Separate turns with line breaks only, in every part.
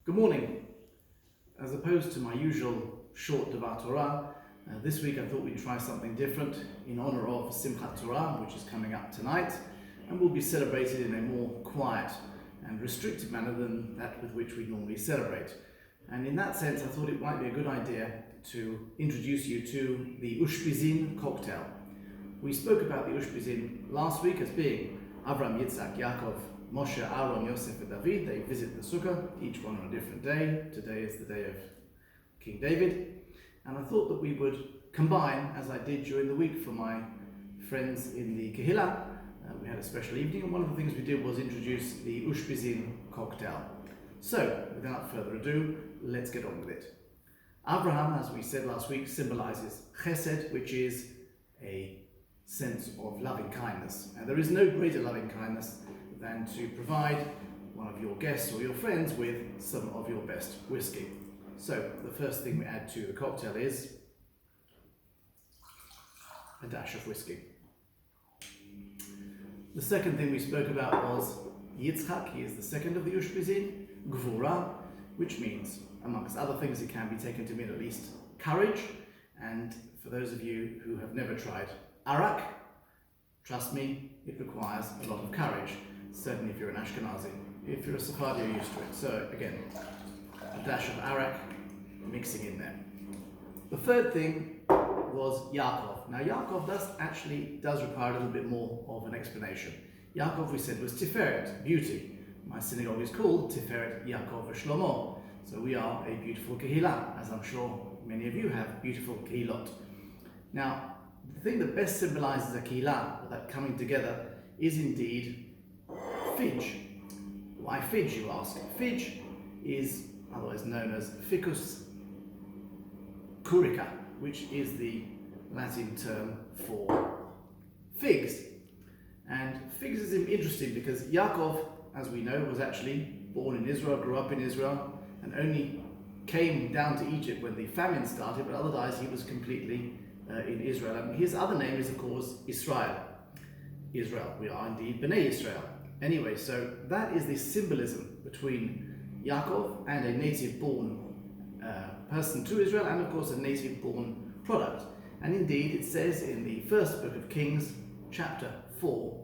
Good morning. As opposed to my usual short Simchat Torah, this week I thought we'd try something different in honor of Simchat Torah, which is coming up tonight, and will be celebrated in a more quiet and restricted manner than that with which we normally celebrate. And in that sense, I thought it might be a good idea to introduce you to the Ushpizin cocktail. We spoke about the Ushpizin last week as being Avram, Yitzhak, Yaakov, Moshe, Aaron, Yosef, and David. They visit the sukkah, each one on a different day. Today is the day of King David. And I thought that we would combine, as I did during the week for my friends in the Kehillah. We had a special evening, and one of the things we did was introduce the Ushpizin cocktail. So, without further ado, let's get on with it. Abraham, as we said last week, symbolizes chesed, which is a sense of loving kindness. And there is no greater loving kindness than to provide one of your guests or your friends with some of your best whiskey. So the first thing we add to the cocktail is a dash of whiskey. The second thing we spoke about was Yitzchak. He is the second of the Ushpizin, Gvura, which means, amongst other things, it can be taken to mean at least courage. And for those of you who have never tried arak, trust me, it requires a lot of courage. Certainly if you're an Ashkenazi. If you're a Sephardi, you're used to it. So again, a dash of arak mixing in there. The third thing was Yaakov. Now Yaakov does require a little bit more of an explanation. Yaakov, we said, was Tiferet, beauty. My synagogue is called Tiferet Yaakov Shlomo. So we are a beautiful kehillah, as I'm sure many of you have beautiful kehillot. Now, the thing that best symbolizes a kehillah, or that coming together, is indeed fidge. Why fidge, you ask? Fidge is otherwise known as ficus curica, which is the Latin term for figs. And figs is interesting because Yaakov, as we know, was actually born in Israel, grew up in Israel, and only came down to Egypt when the famine started, but otherwise he was completely in Israel. And his other name is, of course, Israel. Israel. We are indeed Bnei Israel. Anyway, so that is the symbolism between Yaakov and a native-born person to Israel, and of course a native-born product. And indeed, it says in the first book of Kings, chapter 4,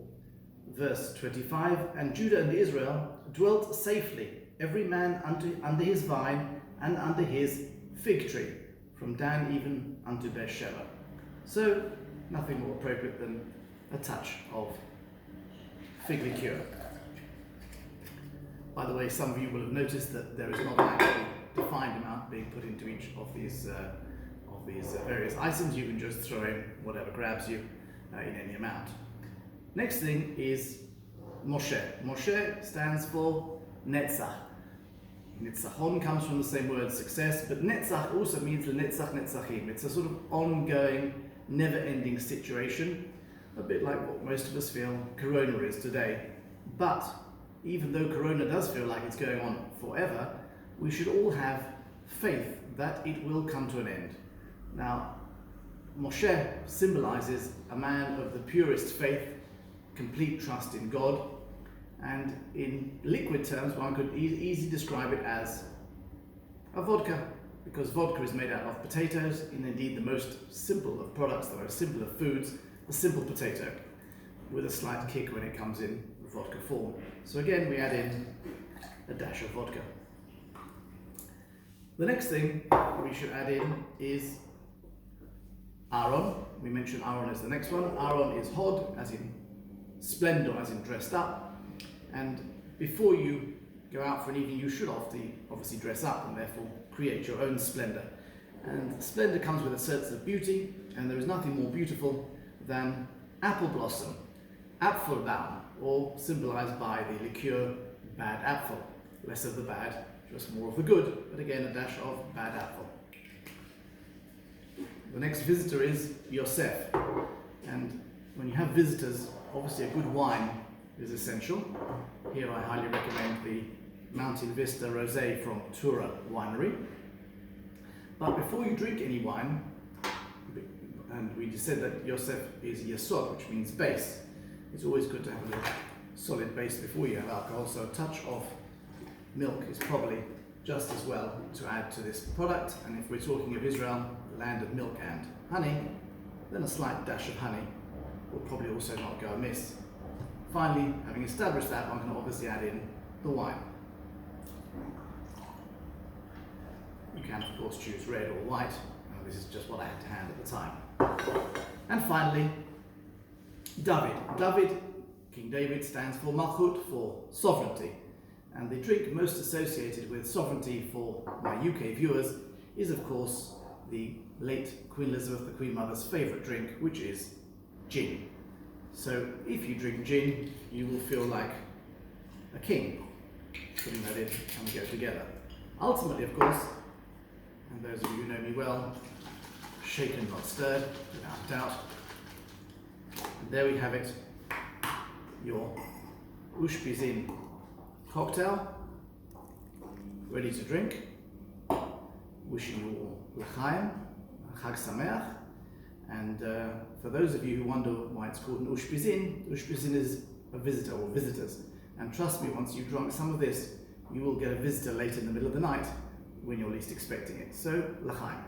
verse 25, and Judah and Israel dwelt safely, every man under his vine and under his fig tree, from Dan even unto Beersheba. So, nothing more appropriate than a touch of fig liqueur. By the way, some of you will have noticed that there is not an actually defined amount being put into each of these various items. You can just throw in whatever grabs you in any amount. Next thing is Moshe. Moshe stands for Netzach. Nitzachon comes from the same word, success, but Netzach also means Netzach Netzachim. It's a sort of ongoing, never-ending situation, a bit like what most of us feel Corona is today. But even though Corona does feel like it's going on forever, we should all have faith that it will come to an end. Now, Moshe symbolizes a man of the purest faith, complete trust in God, and in liquid terms, one could easily describe it as a vodka, because vodka is made out of potatoes, and indeed the most simple of products, the most simple of foods, a simple potato, with a slight kick when it comes in vodka form. So again, we add in a dash of vodka. The next thing we should add in is Aaron. We mentioned Aaron as the next one. Aaron is hod, as in splendor, as in dressed up. And before you go out for an evening, you should obviously dress up and therefore create your own splendor. And splendor comes with a sense of beauty, and there is nothing more beautiful than apple blossom, Apfelbaum, or symbolized by the liqueur bad apple. Less of the bad, just more of the good, but again a dash of bad apple. The next visitor is Yosef, and when you have visitors, obviously a good wine is essential. Here I highly recommend the Mountain Vista Rosé from Tura Winery. But before you drink any wine, and we just said that Yosef is Yesod, which means base. It's always good to have a solid base before you have alcohol, so a touch of milk is probably just as well to add to this product. And if we're talking of Israel, the land of milk and honey, then a slight dash of honey will probably also not go amiss. Finally, having established that, one can obviously add in the wine. You can, of course, choose red or white. This is just what I had to hand at the time. And finally, David. David, King David, stands for Malchut, for sovereignty. And the drink most associated with sovereignty for my UK viewers is, of course, the late Queen Elizabeth, the Queen Mother's favourite drink, which is gin. So if you drink gin, you will feel like a king. Putting that in and we go together. Ultimately, of course, and those of you who know me well, shaken not stirred, without doubt. And there we have it, your Ushpizin cocktail, ready to drink. Wishing you all l'chaim, Chag Sameach. And for those of you who wonder why it's called an Ushpizin is a visitor or visitors. And trust me, once you've drunk some of this, you will get a visitor late in the middle of the night when you're least expecting it. So, l'chaim.